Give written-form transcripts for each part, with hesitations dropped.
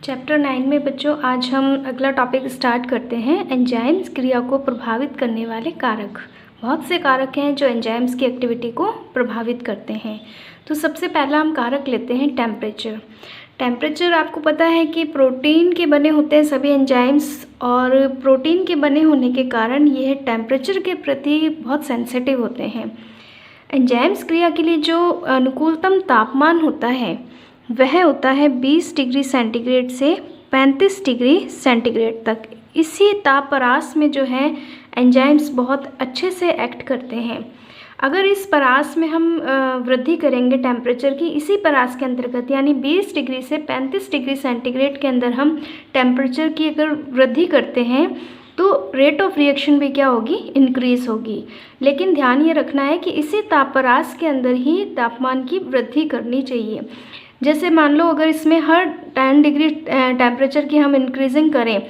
Chapter 9 में बच्चों आज हम अगला टॉपिक स्टार्ट करते हैं। एंजाइम्स क्रिया को प्रभावित करने वाले कारक। बहुत से कारक हैं जो एंजाइम्स की एक्टिविटी को प्रभावित करते हैं। तो सबसे पहला हम कारक लेते हैं टेम्परेचर। टेम्परेचर आपको पता है कि प्रोटीन के बने होते हैं सभी एंजाइम्स, और प्रोटीन के बने होने के कारण ये टेम्परेचर के प्रति बहुत सेंसिटिव होते हैं। एंजाइम्स क्रिया के लिए जो अनुकूलतम तापमान होता है वह होता है 20 डिग्री सेंटीग्रेड से 35 डिग्री सेंटीग्रेड तक। इसी तापरास में जो है एंजाइम्स बहुत अच्छे से एक्ट करते हैं। अगर इस परास में हम वृद्धि करेंगे टेम्परेचर की, इसी परास के अंतर्गत यानी 20 डिग्री से 35 डिग्री सेंटीग्रेड के अंदर हम टेम्परेचर की अगर वृद्धि करते हैं तो रेट ऑफ रिएक्शन भी क्या होगी, इंक्रीज़ होगी। लेकिन ध्यान ये रखना है कि इसी तापरास के अंदर ही तापमान की वृद्धि करनी चाहिए। जैसे मान लो अगर इसमें हर 10 डिग्री टेम्परेचर की हम इंक्रीजिंग करें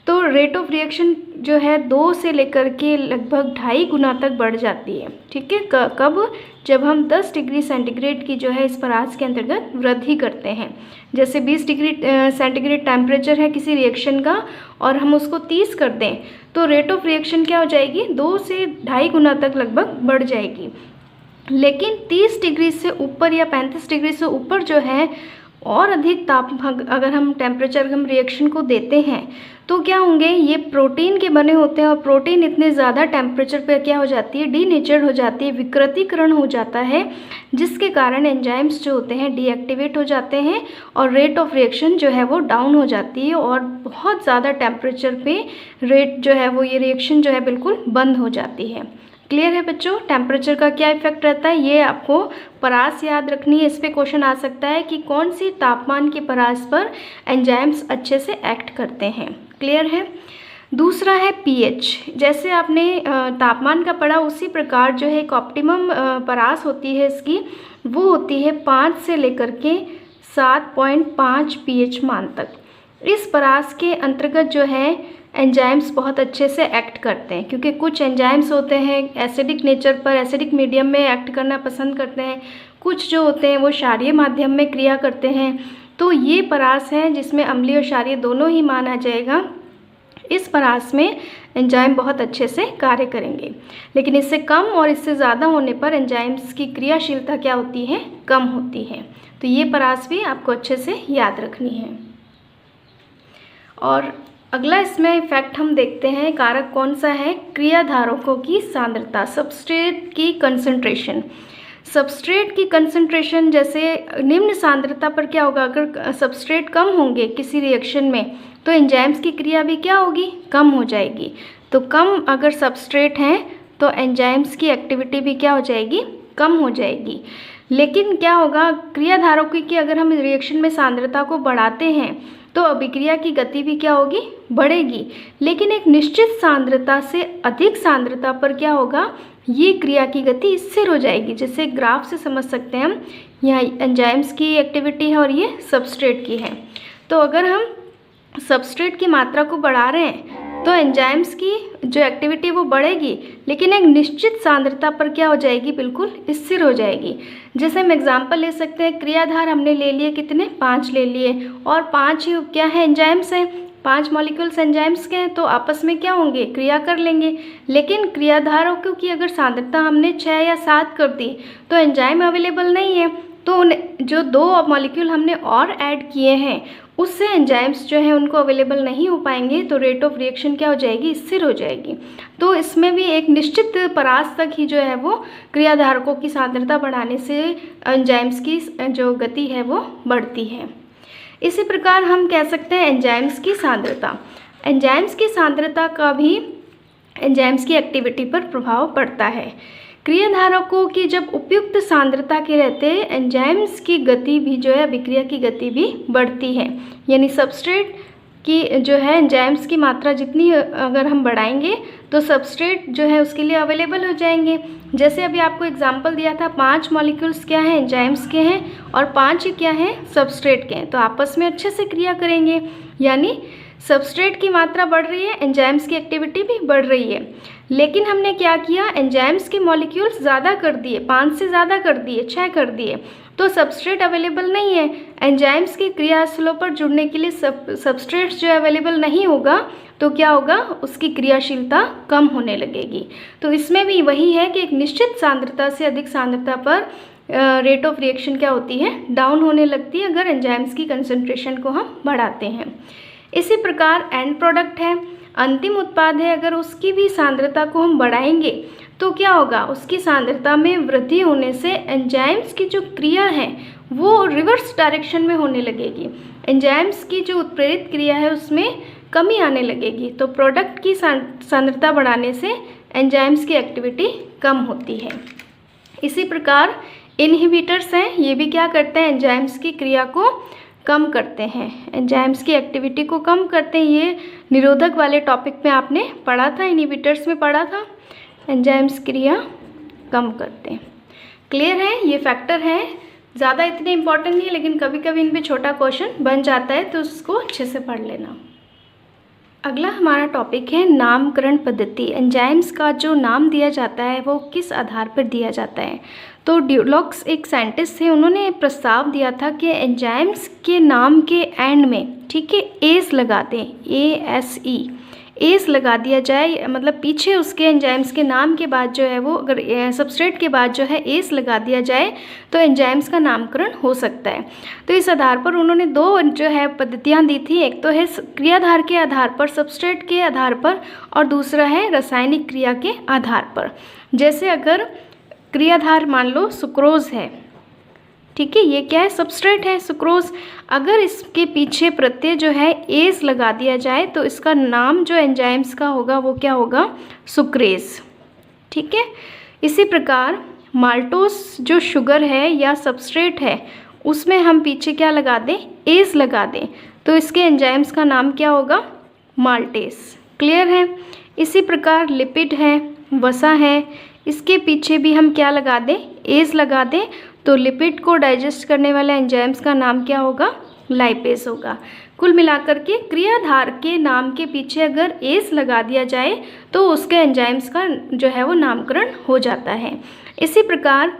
तो रेट ऑफ रिएक्शन जो है 2 से लेकर के लगभग 2.5 गुना तक बढ़ जाती है। ठीक है, कब? जब हम 10 डिग्री सेंटीग्रेड की जो है इस परास के अंतर्गत वृद्धि करते हैं। जैसे 20 डिग्री सेंटीग्रेड टेम्परेचर है किसी रिएक्शन का और हम उसको 30 कर दें तो रेट ऑफ रिएक्शन क्या हो जाएगी, 2 से 2.5 गुना तक लगभग बढ़ जाएगी। लेकिन 30 डिग्री से ऊपर या 35 डिग्री से ऊपर जो है और अधिक अगर हम टेम्परेचर हम रिएक्शन को देते हैं तो क्या होंगे, ये प्रोटीन के बने होते हैं और प्रोटीन इतने ज़्यादा टेम्परेचर पर क्या हो जाती है, डीनेचर्ड हो जाती है, विकृतीकरण हो जाता है, जिसके कारण एंजाइम्स जो होते हैं डीएक्टिवेट हो जाते हैं और रेट ऑफ रिएक्शन जो है वो डाउन हो जाती है और बहुत ज़्यादा टेम्परेचर पे रेट जो है वो ये रिएक्शन जो है बिल्कुल बंद हो जाती है। क्लियर है बच्चों, टेम्परेचर का क्या इफेक्ट रहता है, ये आपको परास याद रखनी है। इस पे क्वेश्चन आ सकता है कि कौन सी तापमान की परास पर एंजाइम्स अच्छे से एक्ट करते हैं। क्लियर है। दूसरा है पीएच। जैसे आपने तापमान का पढ़ा उसी प्रकार जो है एक ऑप्टिमम परास होती है इसकी, वो होती है 5 से लेकर के 7.5 पीएच मान तक। इस परास के अंतर्गत जो है एंजाइम्स बहुत अच्छे से एक्ट करते हैं, क्योंकि कुछ एंजाइम्स होते हैं एसिडिक नेचर पर, एसिडिक मीडियम में एक्ट करना पसंद करते हैं, कुछ जो होते हैं वो क्षारीय माध्यम में क्रिया करते हैं। तो ये परास है जिसमें अम्लीय और क्षारीय दोनों ही माना जाएगा। इस परास में एंजाइम बहुत अच्छे से कार्य करेंगे, लेकिन इससे कम और इससे ज़्यादा होने पर एंजाइम्स की क्रियाशीलता क्या होती है, कम होती है। तो ये परास भी आपको अच्छे से याद रखनी है। और अगला इसमें इफेक्ट हम देखते हैं, कारक कौन सा है, क्रियाधारकों की सांद्रता, सबस्ट्रेट की कंसंट्रेशन। सबस्ट्रेट की कंसंट्रेशन जैसे निम्न सांद्रता पर क्या होगा, अगर सबस्ट्रेट कम होंगे किसी रिएक्शन में तो एंजाइम्स की क्रिया भी क्या होगी, कम हो जाएगी। तो कम अगर सबस्ट्रेट हैं तो एंजाइम्स की एक्टिविटी भी क्या हो जाएगी, कम हो जाएगी। लेकिन क्या होगा, क्रियाधारकों की अगर हम रिएक्शन में सांद्रता को बढ़ाते हैं तो अभिक्रिया की गति भी क्या होगी, बढ़ेगी। लेकिन एक निश्चित सांद्रता से अधिक सांद्रता पर क्या होगा, ये क्रिया की गति स्थिर हो जाएगी। जैसे ग्राफ से समझ सकते हैं हम, यहाँ एंजाइम्स की एक्टिविटी है और ये सबस्ट्रेट की है। तो अगर हम सबस्ट्रेट की मात्रा को बढ़ा रहे हैं तो एंजाइम्स की जो एक्टिविटी वो बढ़ेगी, लेकिन एक निश्चित सांद्रता पर क्या हो जाएगी, बिल्कुल स्थिर हो जाएगी। जैसे हम एग्जांपल ले सकते हैं, क्रियाधार हमने ले लिए, कितने, 5 ले लिए, और 5 ही क्या है, एंजाइम्स हैं, 5 मॉलिक्यूल्स एंजाइम्स के हैं, तो आपस में क्या होंगे, क्रिया कर लेंगे। लेकिन क्रियाधारों की अगर सांद्रता हमने 6 या 7 कर दी तो एंजाइम अवेलेबल नहीं है, तो जो 2 मॉलिक्यूल हमने और ऐड किए हैं उससे एंजाइम्स जो है उनको अवेलेबल नहीं हो पाएंगे, तो रेट ऑफ रिएक्शन क्या हो जाएगी, स्थिर हो जाएगी। तो इसमें भी एक निश्चित परास तक ही जो है वो क्रियाधारकों की सांद्रता बढ़ाने से एंजाइम्स की जो गति है वो बढ़ती है। इसी प्रकार हम कह सकते हैं एंजाइम्स की सांद्रता। एंजाइम्स की सांद्रता का भी एंजाइम्स की एक्टिविटी पर प्रभाव पड़ता है। क्रियाधारकों की जब उपयुक्त सांद्रता के रहते एंजाइम्स की गति भी जो है, अभिक्रिया की गति भी बढ़ती है। यानी सबस्ट्रेट की जो है एंजाइम्स की मात्रा जितनी अगर हम बढ़ाएंगे तो सबस्ट्रेट जो है उसके लिए अवेलेबल हो जाएंगे। जैसे अभी आपको एग्जांपल दिया था, 5 मॉलिक्यूल्स क्या हैं, एंजाइम्स के हैं, और 5 ही क्या हैं, सबस्ट्रेट के हैं, तो आपस में अच्छे से क्रिया करेंगे। यानी सबस्ट्रेट की मात्रा बढ़ रही है, एंजाइम्स की एक्टिविटी भी बढ़ रही है। लेकिन हमने क्या किया, एंजाइम्स के मॉलिक्यूल्स ज़्यादा कर दिए, 5 से ज़्यादा कर दिए, 6 कर दिए, तो सबस्ट्रेट अवेलेबल नहीं है। एंजाइम्स की क्रियास्थलों पर जुड़ने के लिए सबस्ट्रेट्स जो अवेलेबल नहीं होगा तो क्या होगा, उसकी क्रियाशीलता कम होने लगेगी। तो इसमें भी वही है कि एक निश्चित सांद्रता से अधिक सांद्रता पर रेट ऑफ रिएक्शन क्या होती है, डाउन होने लगती है अगर एंजाइम्स की कंसंट्रेशन को हम बढ़ाते हैं। इसी प्रकार एंड प्रोडक्ट है, अंतिम उत्पाद है, अगर उसकी भी सांद्रता को हम बढ़ाएंगे तो क्या होगा, उसकी सांद्रता में वृद्धि होने से एंजाइम्स की जो क्रिया है वो रिवर्स डायरेक्शन में होने लगेगी। एंजाइम्स की जो उत्प्रेरित क्रिया है उसमें कमी आने लगेगी। तो प्रोडक्ट की सांद्रता बढ़ाने से एंजाइम्स की एक्टिविटी कम होती है। इसी प्रकार इनहिबिटर्स हैं, ये भी क्या करते हैं, एंजाइम्स की क्रिया को कम करते हैं, एंजाइम्स की एक्टिविटी को कम करते हैं। ये निरोधक वाले टॉपिक में आपने पढ़ा था, इनहिबिटर्स में पढ़ा था, एंजाइम्स क्रिया कम करते हैं। क्लियर है, ये फैक्टर हैं, ज़्यादा इतने इंपॉर्टेंट नहीं है, लेकिन कभी कभी इन पर छोटा क्वेश्चन बन जाता है तो उसको अच्छे से पढ़ लेना। अगला हमारा टॉपिक है नामकरण पद्धति। एंजाइम्स का जो नाम दिया जाता है वो किस आधार पर दिया जाता है। तो ड्यूलॉक्स एक साइंटिस्ट थे, उन्होंने प्रस्ताव दिया था कि एंजाइम्स के नाम के एंड में, ठीक है, एस लगा दें, ASE, एस लगा दिया जाए, मतलब पीछे उसके एंजाइम्स के नाम के बाद जो है वो, अगर सबस्ट्रेट के बाद जो है एस लगा दिया जाए तो एंजाइम्स का नामकरण हो सकता है। तो इस आधार पर उन्होंने दो जो है पद्धतियाँ दी थी, एक तो है क्रियाधार के आधार पर, सबस्ट्रेट के आधार पर, और दूसरा है रासायनिक क्रिया के आधार पर। जैसे अगर क्रियाधार मान लो सुक्रोज है, ठीक है, ये क्या है, सबस्ट्रेट है सुक्रोज, अगर इसके पीछे प्रत्यय जो है एस लगा दिया जाए तो इसका नाम जो एंजाइम्स का होगा वो क्या होगा, सुक्रेज, ठीक है। इसी प्रकार माल्टोस जो शुगर है या सबस्ट्रेट है उसमें हम पीछे क्या लगा दें, एस लगा दें, तो इसके एंजाइम्स का नाम क्या होगा, माल्टेस। क्लियर है। इसी प्रकार लिपिड है, वसा है, इसके पीछे भी हम क्या लगा दें, एस लगा दें, तो लिपिड को डाइजेस्ट करने वाले एंजाइम्स का नाम क्या होगा, लाइपेज होगा। कुल मिलाकर के क्रियाधार के नाम के पीछे अगर एस लगा दिया जाए तो उसके एंजाइम्स का जो है वो नामकरण हो जाता है। इसी प्रकार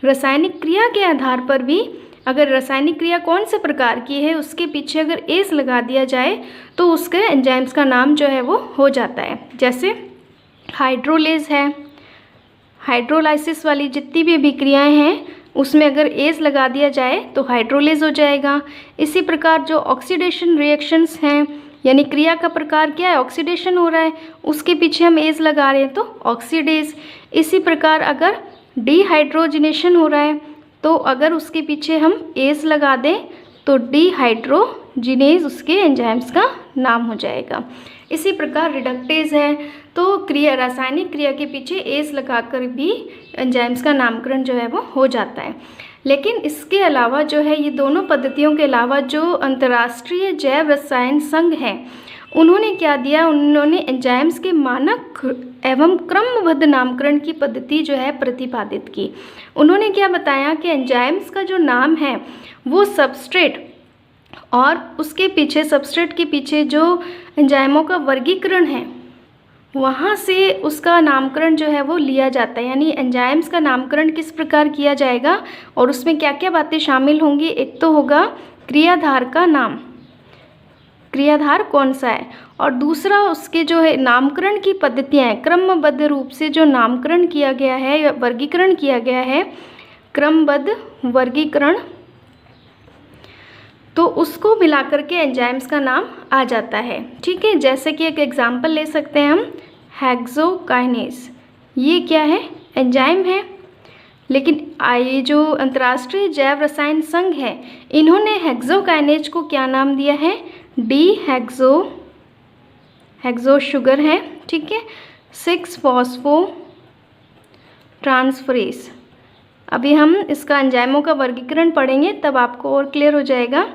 रासायनिक क्रिया के आधार पर भी, अगर रासायनिक क्रिया कौन से प्रकार की है उसके पीछे अगर एस लगा दिया जाए तो उसके एंजाइम्स का नाम जो है वो हो जाता है। जैसे हाइड्रोलेज है, हाइड्रोलाइसिस वाली जितनी भी अभिक्रियाएं हैं उसमें अगर एस लगा दिया जाए तो हाइड्रोलेज हो जाएगा। इसी प्रकार जो ऑक्सीडेशन रिएक्शंस हैं, यानी क्रिया का प्रकार क्या है, ऑक्सीडेशन हो रहा है, उसके पीछे हम एस लगा रहे हैं तो ऑक्सीडेज। इसी प्रकार अगर डिहाइड्रोजिनेशन हो रहा है तो अगर उसके पीछे हम एस लगा दें तो डिहाइड्रोजिनेज उसके एंजाइम्स का नाम हो जाएगा। इसी प्रकार रिडक्टेज है, तो क्रिया रासायनिक क्रिया के पीछे एस लगाकर भी एंजाइम्स का नामकरण जो है वो हो जाता है। लेकिन इसके अलावा जो है, ये दोनों पद्धतियों के अलावा जो अंतर्राष्ट्रीय जैव रसायन संघ है उन्होंने क्या दिया, उन्होंने एंजाइम्स के मानक एवं क्रमबद्ध नामकरण की पद्धति जो है प्रतिपादित की। उन्होंने क्या बताया कि एंजाइम्स का जो नाम है वो सबस्ट्रेट और उसके पीछे, सबस्ट्रेट के पीछे जो एंजाइमों का वर्गीकरण है वहाँ से उसका नामकरण जो है वो लिया जाता है। यानी एंजाइम्स का नामकरण किस प्रकार किया जाएगा और उसमें क्या क्या बातें शामिल होंगी, एक तो होगा क्रियाधार का नाम, क्रियाधार कौन सा है, और दूसरा उसके जो है नामकरण की पद्धतियाँ हैं, क्रमबद्ध रूप से जो नामकरण किया गया है या वर्गीकरण किया गया है, क्रमबद्ध वर्गीकरण, तो उसको मिलाकर के एंजाइम्स का नाम आ जाता है। ठीक है, जैसे कि एक एग्जांपल ले सकते हैं हम, हेक्सोकाइनेज, ये क्या है, एंजाइम है, लेकिन ये जो अंतर्राष्ट्रीय जैव रसायन संघ है इन्होंने हेक्सोकाइनेज को क्या नाम दिया है, हेक्सो शुगर है, ठीक है, 6-फॉस्फो ट्रांसफरेज। अभी हम इसका एंजाइमों का वर्गीकरण पढ़ेंगे तब आपको और क्लियर हो जाएगा।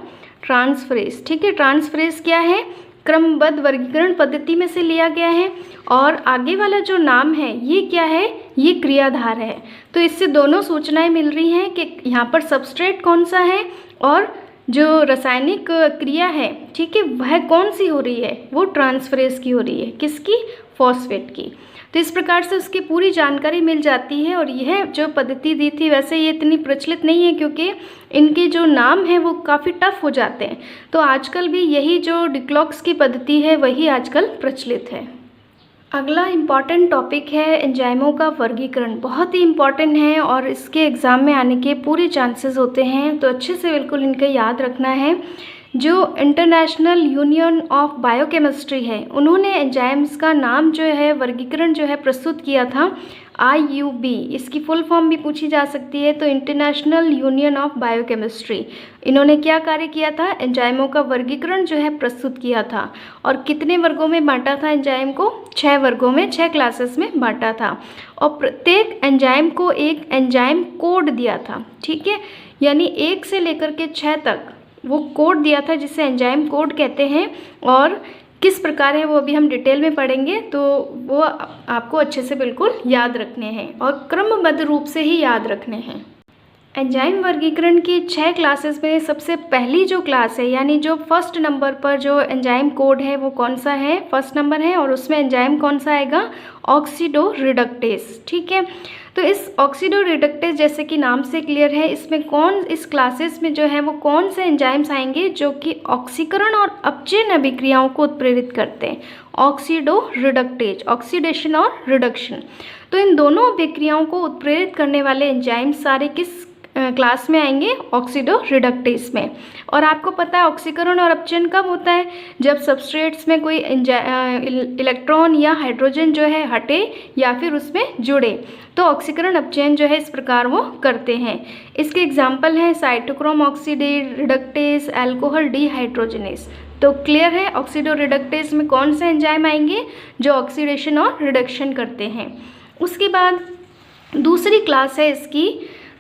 ट्रांसफरेज, ठीक है, ट्रांसफरेज क्या है, क्रमबद्ध वर्गीकरण पद्धति में से लिया गया है, और आगे वाला जो नाम है ये क्या है, ये क्रियाधार है। तो इससे दोनों सूचनाएं मिल रही हैं कि यहाँ पर सबस्ट्रेट कौन सा है और जो रासायनिक क्रिया है, ठीक है, वह कौन सी हो रही है, वो ट्रांसफरेज की हो रही है, किसकी, फॉस्फेट की। तो इस प्रकार से उसकी पूरी जानकारी मिल जाती है। और यह जो पद्धति दी थी, वैसे ये इतनी प्रचलित नहीं है क्योंकि इनके जो नाम हैं वो काफ़ी टफ हो जाते हैं। तो आजकल भी यही जो डिक्लॉक्स की पद्धति है वही आजकल प्रचलित है। अगला इम्पॉर्टेंट टॉपिक है एंजाइमों का वर्गीकरण। बहुत ही इम्पॉर्टेंट है और इसके एग्ज़ाम में आने के पूरे चांसेस होते हैं, तो अच्छे से बिल्कुल इनका याद रखना है। जो इंटरनेशनल यूनियन ऑफ बायोकेमिस्ट्री है, उन्होंने एंजाइम्स का नाम जो है, वर्गीकरण जो है प्रस्तुत किया था IUB। इसकी फुल फॉर्म भी पूछी जा सकती है। तो इंटरनेशनल यूनियन ऑफ बायोकेमिस्ट्री, इन्होंने क्या कार्य किया था, एंजाइमों का वर्गीकरण जो है प्रस्तुत किया था। और कितने वर्गों में बांटा था एंजाइम को, 6 वर्गों में, 6 क्लासेस में बांटा था। और प्रत्येक एंजाइम को एक एंजाइम कोड दिया था, ठीक है, यानी 1 से लेकर के 6 तक वो कोड दिया था, जिसे एंजाइम कोड कहते हैं। और किस प्रकार है वो अभी हम डिटेल में पढ़ेंगे, तो वो आपको अच्छे से बिल्कुल याद रखने हैं और क्रमबद्ध रूप से ही याद रखने हैं। एंजाइम वर्गीकरण की 6 क्लासेस में सबसे पहली जो क्लास है, यानी जो फर्स्ट नंबर पर जो एंजाइम कोड है वो कौन सा है, फर्स्ट नंबर है, और उसमें एंजाइम कौन सा आएगा, ऑक्सीडो रिडक्टेज, ठीक है। तो इस ऑक्सीडो रिडक्टेज, जैसे कि नाम से क्लियर है, इसमें इस क्लासेस में जो है वो कौन से एंजाइम्स आएंगे जो कि ऑक्सीकरण और अपचयन अभिक्रियाओं को उत्प्रेरित करते हैं। ऑक्सीडो रिडक्टेज, ऑक्सीडेशन और रिडक्शन। तो इन दोनों अभिक्रियाओं को उत्प्रेरित करने वाले एंजाइम सारे किस क्लास में आएंगे, ऑक्सीडो रिडक्टेज में। और आपको पता है ऑक्सीकरण और अपचयन कब होता है, जब सबस्ट्रेट्स में कोई इलेक्ट्रॉन या हाइड्रोजन जो है हटे या फिर उसमें जुड़े, तो ऑक्सीकरण अपचयन जो है इस प्रकार वो करते हैं। इसके एग्जाम्पल हैं cytochrome oxidase, reductase, alcohol dehydrogenase. तो क्लियर है, ऑक्सीडो रिडक्टेज में कौन से एंजाइम आएंगे जो ऑक्सीडेशन और रिडक्शन करते हैं। उसके बाद दूसरी क्लास है इसकी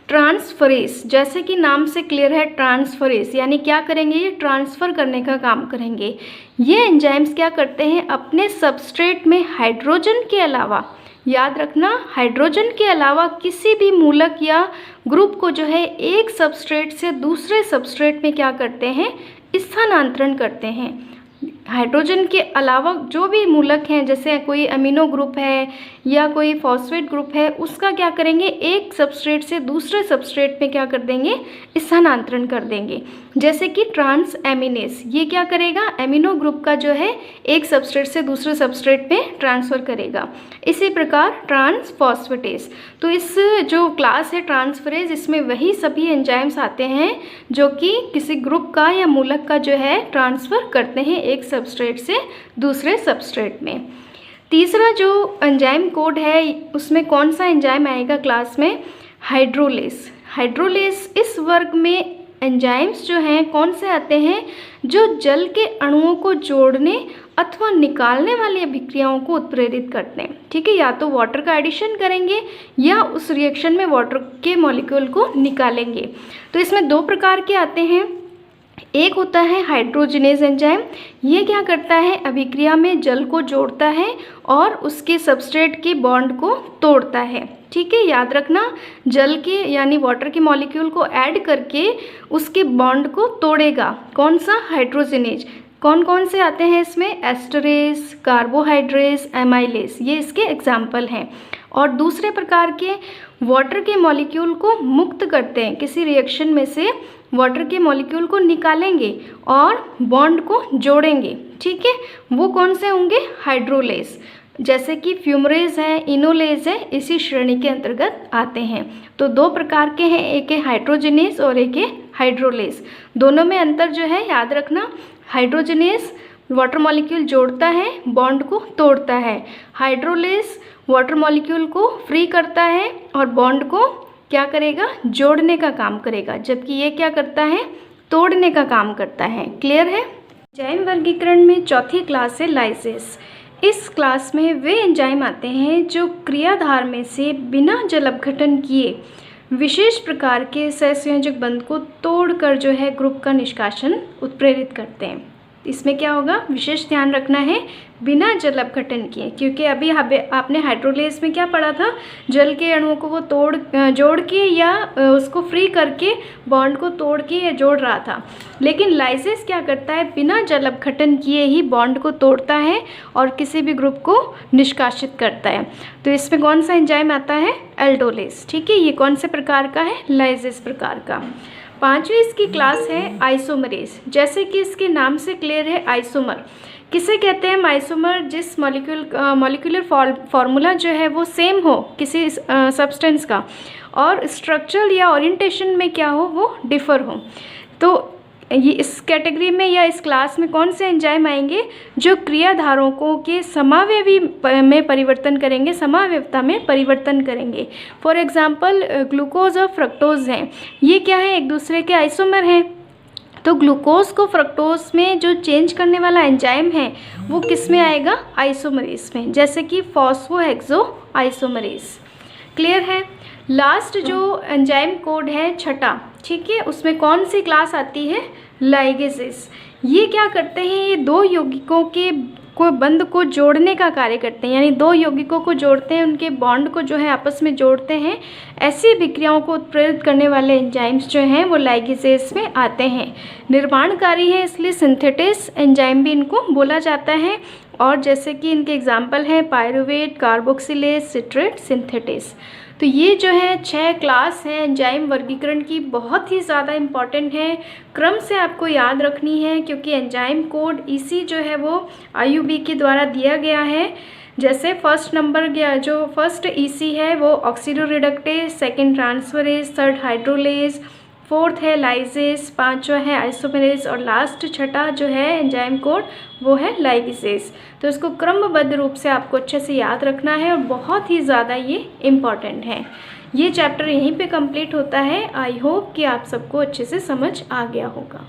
ट्रांसफरेज। जैसे कि नाम से क्लियर है, ट्रांसफरेज यानी क्या करेंगे, ये ट्रांसफ़र करने का काम करेंगे। ये एंजाइम्स क्या करते हैं, अपने सबस्ट्रेट में हाइड्रोजन के अलावा, याद रखना, हाइड्रोजन के अलावा किसी भी मूलक या ग्रुप को जो है एक सबस्ट्रेट से दूसरे सबस्ट्रेट में क्या करते हैं, स्थानांतरण करते हैं। हाइड्रोजन के अलावा जो भी मूलक हैं, जैसे कोई अमीनो ग्रुप है या कोई फॉस्फेट ग्रुप है, उसका क्या करेंगे, एक सबस्ट्रेट से दूसरे सबस्ट्रेट में क्या कर देंगे, स्थानांतरण कर देंगे। जैसे कि ट्रांस एमिनेस, ये क्या करेगा, एमिनो ग्रुप का जो है एक सबस्ट्रेट से दूसरे सबस्ट्रेट में ट्रांसफ़र करेगा। इसी प्रकार ट्रांसफॉस्फेटेज। तो इस जो क्लास है ट्रांसफरेज, इसमें वही सभी एंजाइम्स आते हैं जो कि किसी ग्रुप का या मूलक का जो है ट्रांसफ़र करते हैं एक सबस्ट्रेट से दूसरे सबस्ट्रेट में। तीसरा जो एंजाइम कोड है, उसमें कौन सा एंजाइम आएगा क्लास में, हाइड्रोलेस। हाइड्रोलेस इस वर्ग में एंजाइम्स जो हैं कौन से आते हैं, जो जल के अणुओं को जोड़ने अथवा निकालने वाली अभिक्रियाओं को उत्प्रेरित करते हैं, ठीक है। या तो वाटर का एडिशन करेंगे या उस रिएक्शन में वाटर के मॉलिक्यूल को निकालेंगे। तो इसमें 2 प्रकार के आते हैं। एक होता है हाइड्रोजनेज एंजाइम, ये क्या करता है, अभिक्रिया में जल को जोड़ता है और उसके सबस्ट्रेट के बॉन्ड को तोड़ता है, ठीक है। याद रखना, जल के यानी वाटर के मॉलिक्यूल को ऐड करके उसके बॉन्ड को तोड़ेगा। कौन सा, हाइड्रोजनेज। कौन कौन से आते हैं इसमें, एस्टरेज, कार्बोहाइड्रेज, एमाइलेज, ये इसके एग्जाम्पल हैं। और दूसरे प्रकार के वाटर के मॉलिक्यूल को मुक्त करते हैं, किसी रिएक्शन में से वाटर के मॉलिक्यूल को निकालेंगे और बॉन्ड को जोड़ेंगे, ठीक है। वो कौन से होंगे, हाइड्रोलेज। जैसे कि फ्यूमरेज है, इनोलेज है, इसी श्रेणी के अंतर्गत आते हैं। तो 2 प्रकार के हैं, एक है हाइड्रोजनेज और एक है हाइड्रोलेज। दोनों में अंतर जो है याद रखना, हाइड्रोजनेज वाटर मॉलिक्यूल जोड़ता है, बॉन्ड को तोड़ता है। हाइड्रोलेज वाटर मॉलिक्यूल को फ्री करता है और बॉन्ड को क्या करेगा, जोड़ने का काम करेगा, जबकि ये क्या करता है, तोड़ने का काम करता है। क्लियर है। एंजाइम वर्गीकरण में चौथी क्लास है लाइसेस। इस क्लास में वे एंजाइम आते हैं जो क्रियाधार में से बिना जल अपघटन किए विशेष प्रकार के सहसंयोजक बंध को तोड़कर जो है ग्रुप का निष्कासन उत्प्रेरित करते हैं। इसमें क्या होगा, विशेष ध्यान रखना है बिना जल अपघटन किए, क्योंकि अभी आपने हाइड्रोलेज में क्या पढ़ा था, जल के अणुओं को वो जोड़ के या उसको फ्री करके बॉन्ड को तोड़ के या जोड़ रहा था। लेकिन लाइसेस क्या करता है, बिना जल अपघटन किए ही बॉन्ड को तोड़ता है और किसी भी ग्रुप को निष्कासित करता है। तो इसमें कौन सा एंजाइम आता है, एल्डोलेज। ठीक है, ये कौन से प्रकार का है, लाइसेस प्रकार का। पांचवी इसकी क्लास है आइसोमरेज। जैसे कि इसके नाम से क्लियर है, आइसोमर किसे कहते हैं, आइसोमर जिस मॉलिक्यूलर फार्मूला जो है वो सेम हो किसी सब्सटेंस का और स्ट्रक्चरल या ओरिएंटेशन में क्या हो, वो डिफर हो। तो ये इस कैटेगरी में या इस क्लास में कौन से एंजाइम आएंगे, जो क्रियाधारकों के समावयवी में परिवर्तन करेंगे, समावयवता में परिवर्तन करेंगे। फॉर एग्जांपल ग्लूकोज और फ्रक्टोज हैं, ये क्या है, एक दूसरे के आइसोमर हैं। तो ग्लूकोज को फ्रक्टोज में जो चेंज करने वाला एंजाइम है वो किस में आएगा, आइसोमरेज में, जैसे कि फॉस्फोहेक्सो आइसोमरेज। क्लियर है। लास्ट जो एंजाइम कोड है छठा, ठीक है, उसमें कौन सी क्लास आती है, लाइगेसेस। ये क्या करते हैं, ये दो यौगिकों के बंध को जोड़ने का कार्य करते हैं, यानी दो यौगिकों को जोड़ते हैं, उनके बॉन्ड को जो है आपस में जोड़ते हैं। ऐसी विक्रियाओं को उत्प्रेरित करने वाले एंजाइम्स जो हैं वो लाइगेसेस में आते हैं। निर्माणकारी है, इसलिए सिंथेटिस एंजाइम भी इनको बोला जाता है। और जैसे कि इनके एग्जाम्पल हैं पायरुवेट, कार्बोक्सिलेज, सिट्रेट, सिंथेटिस। तो ये जो है 6 क्लास हैं एंजाइम वर्गीकरण की, बहुत ही ज़्यादा इम्पॉर्टेंट है, क्रम से आपको याद रखनी है, क्योंकि एंजाइम कोड इसी जो है वो IUB के द्वारा दिया गया है। जैसे फर्स्ट नंबर जो फर्स्ट EC है वो oxidoreductase, second transferase, third hydrolase, fourth है लाइसेस, पांचवा है आइसोमरेज और लास्ट छठा जो है एंजाइम कोड वो है लाइगेसेस। तो इसको क्रमबद्ध रूप से आपको अच्छे से याद रखना है और बहुत ही ज़्यादा ये इम्पॉर्टेंट है। ये चैप्टर यहीं पे कंप्लीट होता है। आई होप कि आप सबको अच्छे से समझ आ गया होगा।